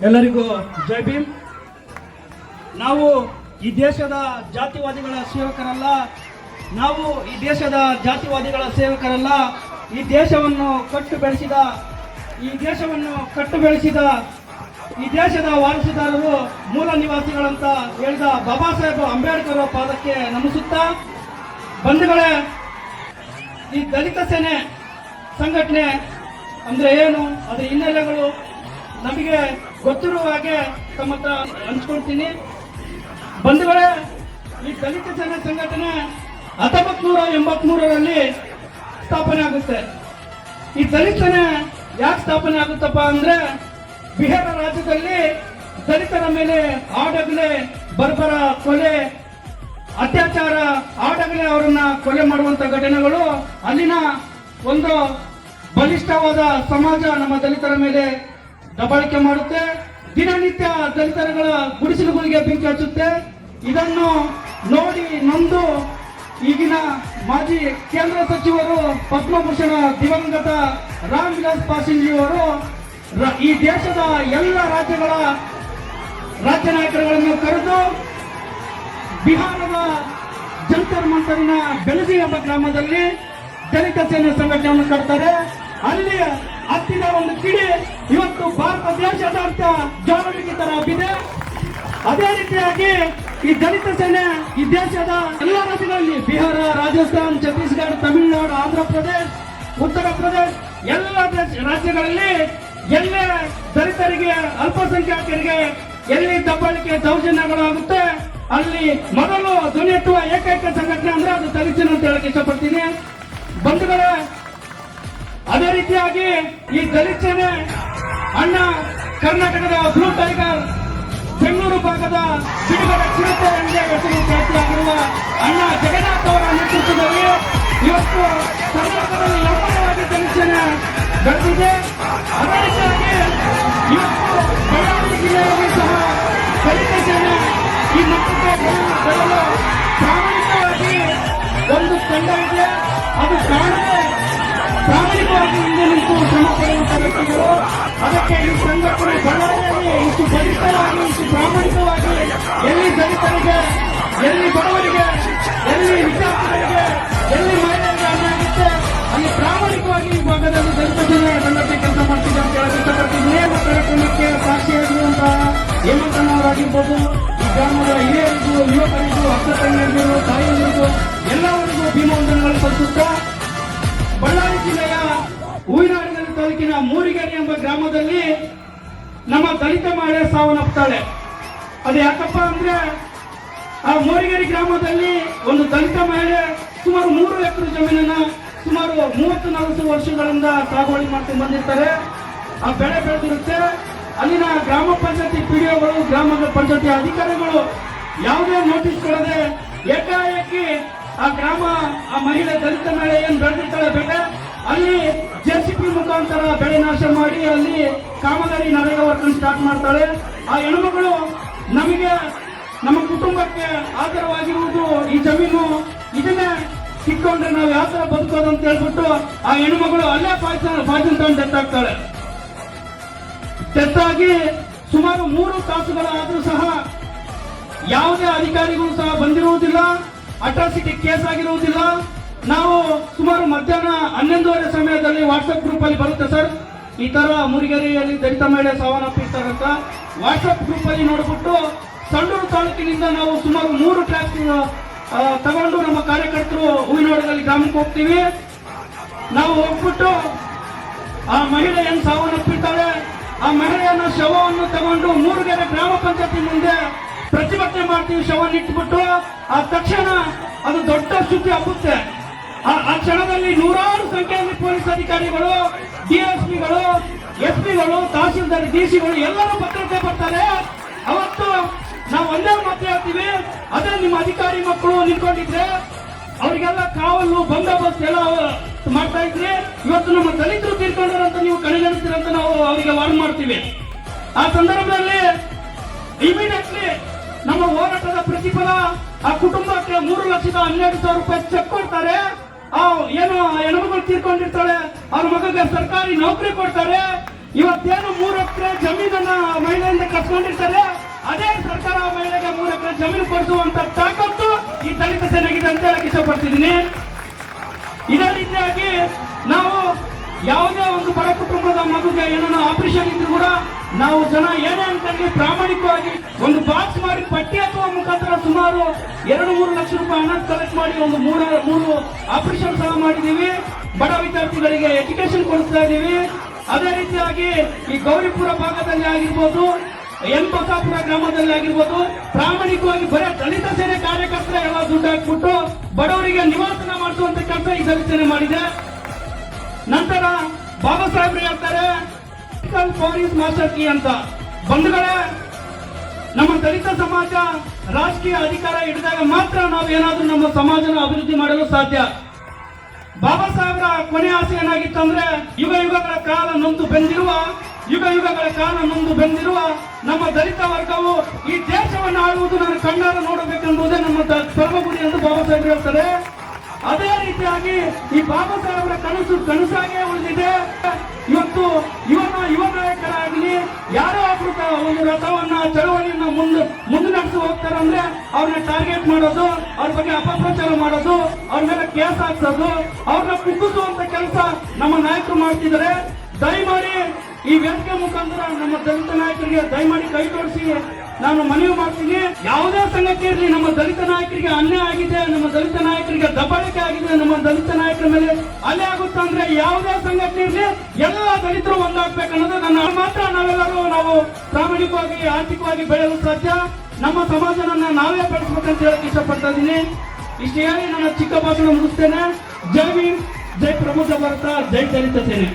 ಎಲ್ಲರಿಗೂ ಜೈ ಭೀಮ್. ನಾವು ಈ ದೇಶದ ಜಾತಿವಾದಿಗಳ ಸೇವಕರಲ್ಲ, ನಾವು ಈ ದೇಶದ ಜಾತಿವಾದಿಗಳ ಸೇವಕರಲ್ಲ. ಈ ದೇಶವನ್ನು ಕಟ್ಟು ಬೆಳೆಸಿದ ಈ ದೇಶದ ವಾರಸುದಾರರು, ಮೂಲ ನಿವಾಸಿಗಳಂತ ಹೇಳಿದ ಬಾಬಾ ಸಾಹೇಬ್ ಅಂಬೇಡ್ಕರ್ ಪಾದಕ್ಕೆ ನಮಿಸುತ್ತಾ, ಬಂಧುಗಳೇ, ಈ ದಲಿತ ಸೇನೆ ಸಂಘಟನೆ ಅಂದ್ರೆ ಏನು, ಅದರ ಹಿನ್ನೆಲೆಗಳು ನಮಗೆ ಗೊತ್ತಿರುವ ಹಾಗೆ ತಮ್ಮ ಹತ್ರ ಹಂಚ್ಕೊಳ್ತೀನಿ. ಬಂಧುಗಳೇ, ಈ ದಲಿತ ಸೇನೆ ಸಂಘಟನೆ 1983ರಲ್ಲಿ ಸ್ಥಾಪನೆ ಆಗುತ್ತೆ. ಈ ದಲಿತ ಸೇನೆ ಯಾಕೆ ಸ್ಥಾಪನೆ ಆಗುತ್ತಪ್ಪ ಅಂದ್ರೆ, ಬಿಹಾರ ರಾಜ್ಯದಲ್ಲಿ ದಲಿತರ ಮೇಲೆ ಆಡಗಲೇ ಬರ್ಬರ ಕೊಲೆ, ಅತ್ಯಾಚಾರ, ಆಡಗಲೇ ಅವರನ್ನ ಕೊಲೆ ಮಾಡುವಂತ ಘಟನೆಗಳು, ಅಲ್ಲಿನ ಒಂದು ಬಲಿಷ್ಠವಾದ ಸಮಾಜ ನಮ್ಮ ದಲಿತರ ಮೇಲೆ ದಬ್ಬಾಳಿಕೆ ಮಾಡುತ್ತೆ. ದಿನನಿತ್ಯ ದಲಿತರುಗಳ ಗುಡಿಸಲುಗಳಿಗೆ ಬೆಂಕಿ ಹಚ್ಚುತ್ತೆ. ಇದನ್ನು ನೋಡಿ ನೊಂದು ಈಗಿನ ಮಾಜಿ ಕೇಂದ್ರ ಸಚಿವರು, ಪದ್ಮಭೂಷಣ ದಿವಂಗತ ರಾಮ್ ವಿಲಾಸ್ ಪಾಸ್ವಾನ್ ಅವರು ಈ ದೇಶದ ಎಲ್ಲ ರಾಜ್ಯಗಳ ರಾಜ್ಯ ನಾಯಕರುಗಳನ್ನು ಕರೆದು ಬಿಹಾರದ ಜಂತರ್ ಮಂತರಿನ ಬೆಳದಿ ಎಂಬ ಗ್ರಾಮದಲ್ಲಿ ದಲಿತ ಸೇನೆ ಸಂಘಟನೆಯನ್ನು ಕಟ್ತಾರೆ. ಅಲ್ಲಿ ಹತ್ತಿದ ಒಂದು ಕಿಡಿ ಇವತ್ತು ಭಾರತ ದೇಶದಾದ್ಯಂತ ಜ್ವಾಲಾಮುಖಿ ತರ ಹಬ್ಬಿದೆ. ಅದೇ ರೀತಿಯಾಗಿ ಈ ದಲಿತ ಸೇನೆ ಈ ದೇಶದ ಎಲ್ಲ ರಾಜ್ಯಗಳಲ್ಲಿ, ಬಿಹಾರ, ರಾಜಸ್ಥಾನ್, ಛತ್ತೀಸ್ಗಢ, ತಮಿಳುನಾಡು, ಆಂಧ್ರ ಪ್ರದೇಶ್, ಉತ್ತರ ಪ್ರದೇಶ್ ಎಲ್ಲ ರಾಜ್ಯಗಳಲ್ಲಿ ಎಲ್ಲೇ ದಲಿತರಿಗೆ, ಅಲ್ಪಸಂಖ್ಯಾತರಿಗೆ ಎಲ್ಲಿ ದಬ್ಬಾಳಿಕೆ ದೌರ್ಜನ್ಯಗಳಾಗುತ್ತೆ, ಅಲ್ಲಿ ಮೊದಲು ಧ್ವನಿ ಎತ್ತುವ ಏಕೈಕ ಸಂಘಟನೆ ಅಂದ್ರೆ ಅದು ದಲಿತ ಸೇನೆ ಅಂತ ಹೇಳಕ್ ಇಷ್ಟಪಡ್ತೀನಿ. ಬಂಧುಗಳೇ, ಅದೇ ರೀತಿಯಾಗಿ ಈ ದಲಿತ ಸೇನೆ ಅಣ್ಣ ಕರ್ನಾಟಕದ ಬ್ಲೂ ಟೈಗರ್, ಬೆಂಗಳೂರು ಭಾಗದ ಬಿಡುಗಡೆ ಚಿರತೆ ಎಂದೇ ಹೆಸರು ಖ್ಯಾತಿಯಾಗಿರುವ ಅಣ್ಣ ಜಗನ್ನಾಥ್ ಅವರ ನೇತೃತ್ವದಲ್ಲಿ ಇವತ್ತು ಕರ್ನಾಟಕದಲ್ಲಿ ಯೌವನವಾಗಿ ದಲಿತ ಸೇನೆ ಬೆಳೆದಿದೆ. ಅದೇ ರೀತಿಯಾಗಿ ಇವತ್ತು ಬಳ್ಳಾರಿ ಜಿಲ್ಲೆಯಲ್ಲಿ ಸಹ ದಲಿತ ಸೇನೆ ಈ ಮಟ್ಟಕ್ಕೆ ಬೆಳೆಯಲು ಪ್ರಾಮಾಣಿಕವಾಗಿ ಒಂದು ತಂಡ ಇದೆ. ಅದು ಕಾಣದೆ ಪ್ರಾಮಾಣಿಕವಾಗಿ ಹಿಂದೆ ನಿಂತು ಶ್ರಮ ಪಡೆಯುವಂತ ವ್ಯಕ್ತಿಗಳು. ಅದಕ್ಕೆ ಈ ಸಂಘಟನೆ ಬಳ್ಳಾರಿಯಲ್ಲಿ ಇಷ್ಟು ಬಲಿಷ್ಠವಾಗಿ, ಇಷ್ಟು ಪ್ರಾಮಾಣಿಕವಾಗಿ ಎಲ್ಲಿ ದಲಿತರಿಗೆ, ಎಲ್ಲಿ ಬಡವರಿಗೆ, ಎಲ್ಲಿ ವಿದ್ಯಾರ್ಥಿಗಳಿಗೆ, ಎಲ್ಲಿ ಮಹಿಳೆಯರಿಗೆ ಅನ್ಯಾಯಕ್ಕೆ ಅಲ್ಲಿ ಪ್ರಾಮಾಣಿಕವಾಗಿ ಈ ಭಾಗದಲ್ಲಿ ದಲಿತ ಸೇನೆ ಸಂಘಟನೆ ಕೆಲಸ ಮಾಡ್ತಿದೆ ಅಂತ ಹೇಳಕ್ ಇಷ್ಟಪಡ್ತೀನಿ. ಕಾರ್ಯಕ್ರಮಕ್ಕೆ ಸಾಕ್ಷಿಯಾಗಿರುವಂತಹ ಹೇಮಂತನವರಾಗಿರ್ಬೋದು, ಈ ಗ್ರಾಮದ ಹಿರಿಯರಿಗೂ, ಯುವಕರಿಗೂ, ಅಕ್ಕ ತಂಗಿಯರಿಗೂ, ತಾಯಿಯರಿಗೂ ಎಲ್ಲವರಿಗೂ ಭೀಮವಂದನೆಗಳು ಸಲ್ಲಿಸುತ್ತಾ, ಬಳ್ಳಾರಿ ಜಿಲ್ಲೆಯ ಹೂವಿನಹಡಗಲಿ ತಾಲೂಕಿನ ಮೂರಿಗೆರೆ ಎಂಬ ಗ್ರಾಮದಲ್ಲಿ ನಮ್ಮ ದಲಿತ ಮಹಿಳೆ ಸಾವನ್ನಪ್ತಾಳೆ. ಅದು ಯಾಕಪ್ಪ ಅಂದ್ರೆ, ಆ ಮೂರಿಗೆರೆ ಗ್ರಾಮದಲ್ಲಿ ಒಂದು ದಲಿತ ಮಹಿಳೆ ಸುಮಾರು 3 ಎಕರೆ ಜಮೀನನ್ನ ಸುಮಾರು 30-40 ವರ್ಷಗಳಿಂದ ಸಾಗುವಳಿ ಮಾಡ್ಕೊಂಡು ಬಂದಿರ್ತಾರೆ. ಆ ಬೆಳೆ ಬೆಳೆದಿರುತ್ತೆ. ಅಲ್ಲಿನ ಗ್ರಾಮ ಪಂಚಾಯತಿ ಪಿಡಿಒಗಳು, ಗ್ರಾಮ ಪಂಚಾಯತಿ ಅಧಿಕಾರಿಗಳು ಯಾವುದೇ ನೋಟಿಸ್ ಕೊಡದೆ ಏಕಾಏಕಿ ಆ ಗ್ರಾಮ, ಆ ಮಹಿಳೆ, ದಲಿತ ಮಹಿಳೆ ಏನ್ ಬೆಳೆದಿರ್ತಾಳೆ ಬೆಳೆ, ಅಲ್ಲಿ ಜೆಸಿಪಿ ಮುಖಾಂತರ ಬೆಳೆ ನಾಶ ಮಾಡಿ ಅಲ್ಲಿ ಕಾಮಗಾರಿ ನರೇಗಾ ವರ್ಕ್ ಸ್ಟಾರ್ಟ್ ಮಾಡ್ತಾಳೆ. ಆ ಹೆಣ್ಮಗಳು ನಮಗೆ, ನಮ್ಮ ಕುಟುಂಬಕ್ಕೆ ಆಧಾರವಾಗಿರುವುದು ಈ ಜಮೀನು, ಇದನ್ನೇ ಕಿತ್ಕೊಂಡ್ರೆ ನಾವು ಯಾವ ತರ ಬದುಕೋದು ಅಂತ ಹೇಳ್ಬಿಟ್ಟು ಆ ಹೆಣ್ಮಗಳು ಅಲ್ಲೇ ಪಾಯ್ಸನ್ ತಗೊಂಡು ಡೆತ್ ಆಗ್ತಾಳೆ. ಡೆತ್ ಆಗಿ ಸುಮಾರು 3 ತಾಸುಗಳಾದ್ರೂ ಸಹ ಯಾವುದೇ ಅಧಿಕಾರಿಗಳು ಸಹ ಬಂದಿರುವುದಿಲ್ಲ, ಅಟ್ರಾಸಿಟಿ ಕೇಸ್ ಆಗಿರುವುದಿಲ್ಲ. ನಾವು ಸುಮಾರು ಮಧ್ಯಾಹ್ನ 11:30 ಸಮಯದಲ್ಲಿ ವಾಟ್ಸ್ಆಪ್ ಗ್ರೂಪ್ ಅಲ್ಲಿ ಬರುತ್ತೆ ಸರ್, ಈ ತರ ಮೂರಿಗೆರೆಯಲ್ಲಿ ದಲಿತ ಮಹಿಳೆ ಸಾವನ್ನಪ್ಪಿರ್ತಾರಂತ. ವಾಟ್ಸ್ಆಪ್ ಗ್ರೂಪ್ ಅಲ್ಲಿ ನೋಡ್ಬಿಟ್ಟು ಸಂಡೂರು ತಾಲೂಕಿನಿಂದ ನಾವು ಸುಮಾರು 3 ಟ್ರ್ಯಾಕ್ಟರ್ ತಗೊಂಡು ನಮ್ಮ ಕಾರ್ಯಕರ್ತರು ಹೂವಿನಹಡಗಲಿ ಗ್ರಾಮಕ್ಕೆ ಹೋಗ್ತೀವಿ. ನಾವು ಹೋಗ್ಬಿಟ್ಟು ಆ ಮಹಿಳೆ ಏನ್ ಸಾವನ್ನಪ್ಪಿರ್ತಾಳೆ, ಆ ಮಹಿಳೆಯನ್ನ ಶವವನ್ನು ತಗೊಂಡು ಮೂರಿಗೆರೆ ಗ್ರಾಮ ಪಂಚಾಯತಿ ಮುಂದೆ ಪ್ರತಿಭಟನೆ ಮಾಡ್ತೀವಿ. ಶವವನ್ನು ಇಟ್ಬಿಟ್ಟು ಆ ತಕ್ಷಣ ಅದು ದೊಡ್ಡ ಸುದ್ದಿ ಹಬ್ಬುತ್ತೆ. ಆ ಕ್ಷಣದಲ್ಲಿ ನೂರಾರು ಸಂಖ್ಯೆಯಲ್ಲಿ ಪೊಲೀಸ್ ಅಧಿಕಾರಿಗಳು, ಡಿಎಸ್ಪಿಗಳು, ಎಸ್ಪಿಗಳು, ತಹಸೀಲ್ದಾರ್, ಡಿಸಿಗಳು ಎಲ್ಲರೂ ಭದ್ರತೆ ಬರ್ತಾರೆ. ಅವತ್ತು ನಾವು ಒಂದೇ ಮಾತು ಹೇಳ್ತೀವಿ, ಅದೇ ನಿಮ್ಮ ಅಧಿಕಾರಿ ಮಕ್ಕಳು ನಿಂತ್ಕೊಂಡಿದ್ರೆ ಅವರಿಗೆಲ್ಲ ಕಾವಲು, ಬಂದೋಬಸ್ತ್ ಎಲ್ಲ ಮಾಡ್ತಾ ಇದ್ರಿ. ಇವತ್ತು ನಮ್ಮ ದಲಿತರು ತೀರ್ಕೊಂಡ್ರಂತ ನೀವು ಕಡೆಗಣಿಸ್ತೀರಂತ ನಾವು ಅವರಿಗೆ ವಾರ್ನ್ ಮಾಡ್ತೀವಿ. ಆ ಸಂದರ್ಭದಲ್ಲಿ ಇಮಿಡಿಯೇಟ್ಲಿ ನಮ್ಮ ಹೋರಾಟದ ಪ್ರತಿಫಲ ಆ ಕುಟುಂಬಕ್ಕೆ 3,12,000 ರೂಪಾಯಿ ಚೆಕ್ ಕೊಡ್ತಾರೆ. ಏನು ಹೆಣ್ಮಗಳು ತೀರ್ಕೊಂಡಿರ್ತಾಳೆ, ಅವ್ರ ಮಗಗೆ ಸರ್ಕಾರಿ ನೌಕರಿ ಕೊಡ್ತಾರೆ. ಇವತ್ತೇನು 3 ಎಕರೆ ಜಮೀನನ್ನ ಮಹಿಳೆ ಕಸ್ಕೊಂಡಿರ್ತಾರೆ, ಅದೇ ಸರ್ಕಾರ ಮಹಿಳೆಗೆ 3 ಎಕರೆ ಜಮೀನು ಕೊಡಿಸುವಂತ ತಾಕತ್ತು ಈ ದಲಿತ ಸೇನೆಗಿದೆ ಅಂತ ಹೇಳಕ್ ಇಷ್ಟಪಡ್ತಿದ್ದೀನಿ. ಇದೇ ರೀತಿಯಾಗಿ ನಾವು ಯಾವುದೇ ಒಂದು ಬಡ ಕುಟುಂಬದ ಮಗುಗೆ ಏನೋ ಆಪರೇಷನ್ ಇದ್ರು ಕೂಡ ನಾವು ಜನ ಏನೇ ಅಂತಂದ್ರೆ ಪ್ರಾಮಾಣಿಕವಾಗಿ ಒಂದು ಬಾಕ್ಸ್ ಮಾಡಿ ಪಟ್ಟಿ ಹಾಕುವ ಮುಖಾಂತರ ಸುಮಾರು 2-3 ಲಕ್ಷ ರೂಪಾಯಿ ಹಣ ಕಲೆಕ್ಟ್ ಮಾಡಿ ಒಂದು ಮೂರು ಆಪರೇಷನ್ ಸಹ ಮಾಡಿದೀವಿ. ಬಡ ವಿದ್ಯಾರ್ಥಿಗಳಿಗೆ ಎಜುಕೇಶನ್ ಕೊಡಿಸ್ತಾ ಇದೀವಿ. ಅದೇ ರೀತಿಯಾಗಿ ಈ ಗೌರಿಪುರ ಭಾಗದಲ್ಲಿ ಆಗಿರ್ಬೋದು, ಎನ್ ಬಸಾಪುರ ಗ್ರಾಮದಲ್ಲಿ ಆಗಿರ್ಬೋದು, ಪ್ರಾಮಾಣಿಕವಾಗಿ ಬರೀ ದಲಿತ ಸೇನೆ ಕಾರ್ಯಕರ್ತರ ಎಲ್ಲ ದುಡ್ಡು ಹಾಕ್ಬಿಟ್ಟು ಬಡವರಿಗೆ ನಿವಾಸನ ಮಾಡಿಸುವಂತ ಕೆಲಸ ಈ ದಲಿತ ಸೇನೆ ಮಾಡಿದೆ. ನಂತರ ಬಾಬಾ ಸಾಹೇಬ್ರು ಹೇಳ್ತಾರೆ ಫಾರ್ ಮಾಸ್ಟರ್ ಕೀ ಅಂತ. ಬಂಧುಗಳೇ, ನಮ್ಮ ದಲಿತ ಸಮಾಜ ರಾಜಕೀಯ ಅಧಿಕಾರ ಹಿಡಿದಾಗ ಮಾತ್ರ ನಾವು ಏನಾದ್ರೂ ನಮ್ಮ ಸಮಾಜನ ಅಭಿವೃದ್ಧಿ ಮಾಡಲು ಸಾಧ್ಯ. ಬಾಬಾ ಸಾಹೇಬ್ರ ಕೊನೆ ಆಸೆ ಏನಾಗಿತ್ತಂದ್ರೆ ಯುಗಗಳ ಕಾಲ ನೊಂದು ಬೆಂದಿರುವ ನಮ್ಮ ದಲಿತ ವರ್ಗವು ಈ ದೇಶವನ್ನು ಆಳುವುದು ನಾನು ಕಣ್ಣಾರ ನೋಡಬೇಕೆಂಬುದೇ ನಮ್ಮ ಸರ್ವಗುರಿ ಎಂದು ಬಾಬಾ ಸಾಹೇಬ್ ಹೇಳ್ತಾರೆ. ಅದೇ ರೀತಿಯಾಗಿ ಈ ಬಾಬಾ ಸಾಹೇಬರ ಕನಸಾಗೇ ಉಳಿದಿದೆ. ಇವತ್ತು ಯುವ ನಾಯಕರಾಗಲಿ ಯಾರೋ ಒಬ್ರು ಒಂದು ರಥವನ್ನ ಚಳವಳಿಯನ್ನ ಮುಂದೆ ನಡೆಸಿ ಹೋಗ್ತಾರೆ ಅಂದ್ರೆ ಅವ್ರನ್ನ ಟಾರ್ಗೆಟ್ ಮಾಡೋದು, ಅವ್ರ ಬಗ್ಗೆ ಅಪಪ್ರಚಾರ ಮಾಡೋದು, ಅವ್ರ ಮೇಲೆ ಕೇಸ್ ಹಾಕ್ಸೋದು, ಅವ್ರನ್ನ ಕುಗ್ಗಿಸುವಂತ ಕೆಲಸ ನಮ್ಮ ನಾಯಕರು ಮಾಡ್ತಿದ್ದಾರೆ. ದಯಮಾಡಿ ಈ ವೇದಿಕೆ ಮುಖಾಂತರ ನಮ್ಮ ದಲಿತ ನಾಯಕರಿಗೆ ದಯಮಾಡಿ ಕೈ ತೋರಿಸಿ ನಾನು ಮನವಿ ಮಾಡ್ತೀನಿ. ಯಾವುದೇ ಸಂಘಕ್ಕೆ ಇರಲಿ, ನಮ್ಮ ದಲಿತ ನಾಯಕರಿಗೆ ಅನ್ಯಾಯ ಆಗಿದೆ, ನಮ್ಮ ದಲಿತ ನಾಯಕರಿಗೆ ದಬ್ಬಾಳಿಕೆ ಆಗಿದೆ, ನಮ್ಮ ದಲಿತ ನಾಯಕರ ಮೇಲೆ ಅಲ್ಲೇ ಆಗುತ್ತೆ ಅಂದ್ರೆ ಯಾವುದೇ ಸಂಘಕ್ಕೆ ಇರಲಿ ಎಲ್ಲ ದಲಿತರು ಒಂದಾಗ್ಬೇಕನ್ನೋದು ನನ್ನ ಮಾತ್ರ. ನಾವು ಪ್ರಾಮಾಣಿಕವಾಗಿ ಆರ್ಥಿಕವಾಗಿ ಬೆಳೆಯಲು ಸಾಧ್ಯ. ನಮ್ಮ ಸಮಾಜನ ನಾವೇ ಬೆಳೆಸ್ಬೇಕಂತ ಹೇಳಕ್ ಇಷ್ಟಪಡ್ತಾ ಇದ್ದೀನಿ. ಇಷ್ಟು ಹೇಳಿ ನನ್ನ ಚಿಕ್ಕ ಭಾಷಣ ಮುಗಿಸ್ತೇನೆ. ಜೈ ಭೀಮ್, ಜೈ ಪ್ರಬುದ್ಧ ಭಾರತ, ಜೈ ದಲಿತ ಸೇನೆ.